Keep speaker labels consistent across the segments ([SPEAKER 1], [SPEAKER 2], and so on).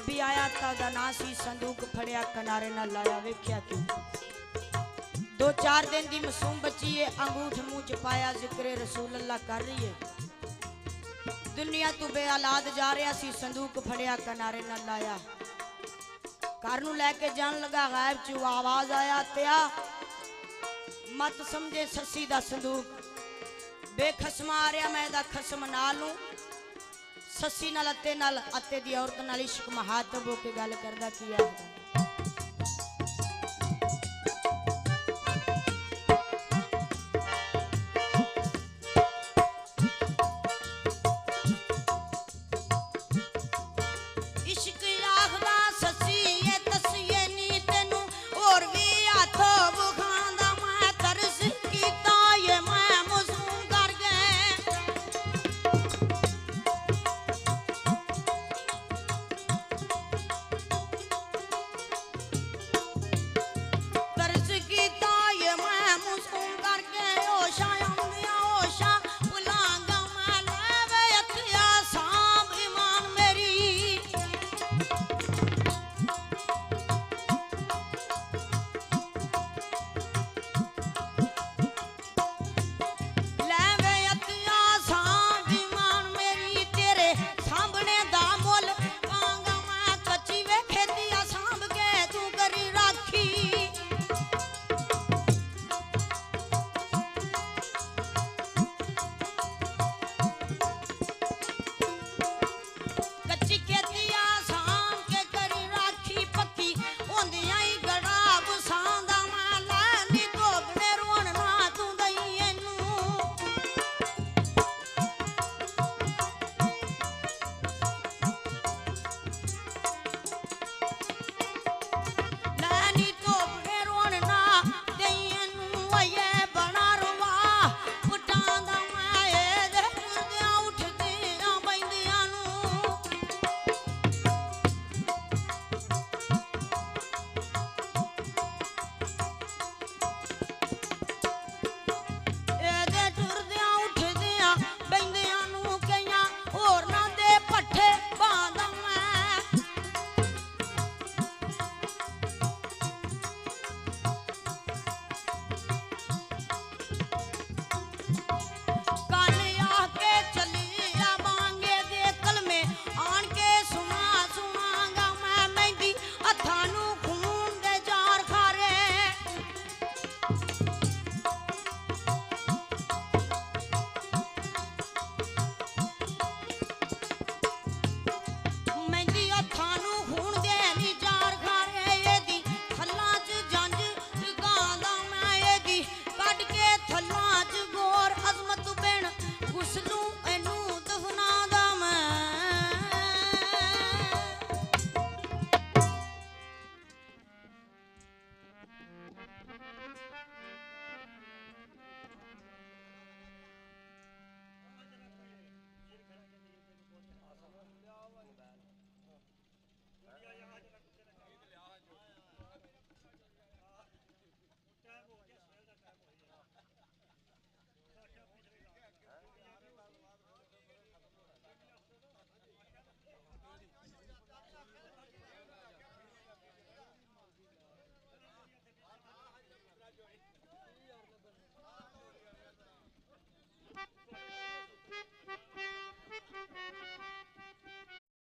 [SPEAKER 1] भी आया था ना सी संदूक फड़िया किनारे ना लाया वेख्या क्यों 2-4 दिन की मासूम बच्ची है अंगूठ मुंह च पाया जिक्रे रसूल अल्लाह कर रही है दुनिया तू बे औलाद जा रहा सी संदूक फड़िया किनारे ना लाया घर नूं लैके जान लगा गायब चू आवाज आया त्या मत समझे सस्सी दा संदूक बेखसमा आ रहा मैं दा खसम ना लूं सस्सी नाल अते दी औरत नाल इश्क महातब होके गल करदा किया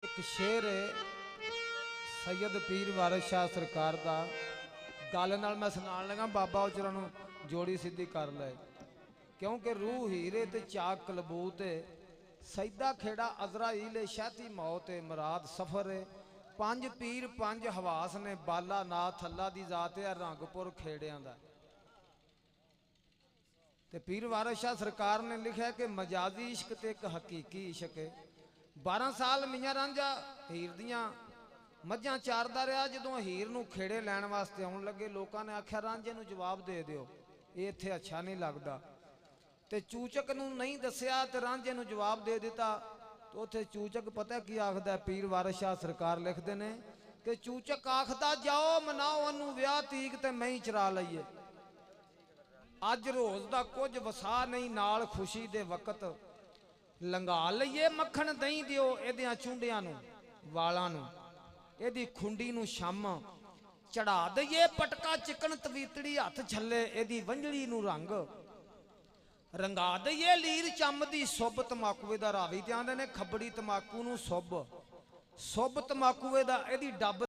[SPEAKER 2] एक शेर है सैयद पीर वारिस शाह सरकार दा गल नाल मैं सुनाण लगा बाबा उचरा नूं जोड़ी सीधी कर ले क्योंकि रूह हीरे ते चाक कलबूत है सैदा खेड़ा अजराइल शाती मौत है मुराद सफर है 5 पीर 5 हवास ने बाला नाथ अल्लाह दी जात है रंगपुर खेड़ियां दा ते पीर वारिस शाह सरकार ने लिखा कि मजाजी इश्क ते एक हकीकी इश्क है 12 साल मियाँ रांझा हीर दियां मझां चारदा रहा जदों हीर नूं खेड़े लैण वास्ते आउण लगे लोकां ने आख्या रांझे नूं जवाब दे दिओ ये इत्थे अच्छा नहीं लगदा ते चूचक नूं नहीं दस्सिया ते रांझे नूं जवाब दे दिता तो उत्थे चूचक पता की आखदा पीर वारिस शाह सरकार लिखदे ने कि चूचक आखदा जाओ मनाओ ओनू विआह तीक ते मैं ही चरा लईए अज रोज दा कुछ वसा नहीं नाल खुशी दे वक्त लंघा लईए मक्खण दही दिओ इहदियां चूंडियां नूं वालां नूं ਇਹਦੀ ਖੁੰਡੀ ਨੂੰ ਛੰਮ ਚੜਾ ਦਈਏ ਪਟਕਾ ਚਿਕਨ ਤਵੀਤੜੀ ਹੱਥ ਛੱਲੇ ਇਹਦੀ ਵੰਝੜੀ ਨੂੰ ਰੰਗ ਰੰਗਾ ਦਈਏ ਲੀਰ ਚੰਮ ਦੀ ਸੁੱਭ ਤਮਾਕੂਏ ਦਾ ਰਾਵੀ ਤੇ ਆਂਦੇ ਨੇ ਖੱਬੜੀ ਤਮਾਕੂ ਨੂੰ ਸੁੱਭ ਤਮਾਕੂਏ ਦਾ ਇਹਦੀ ਡੱਬ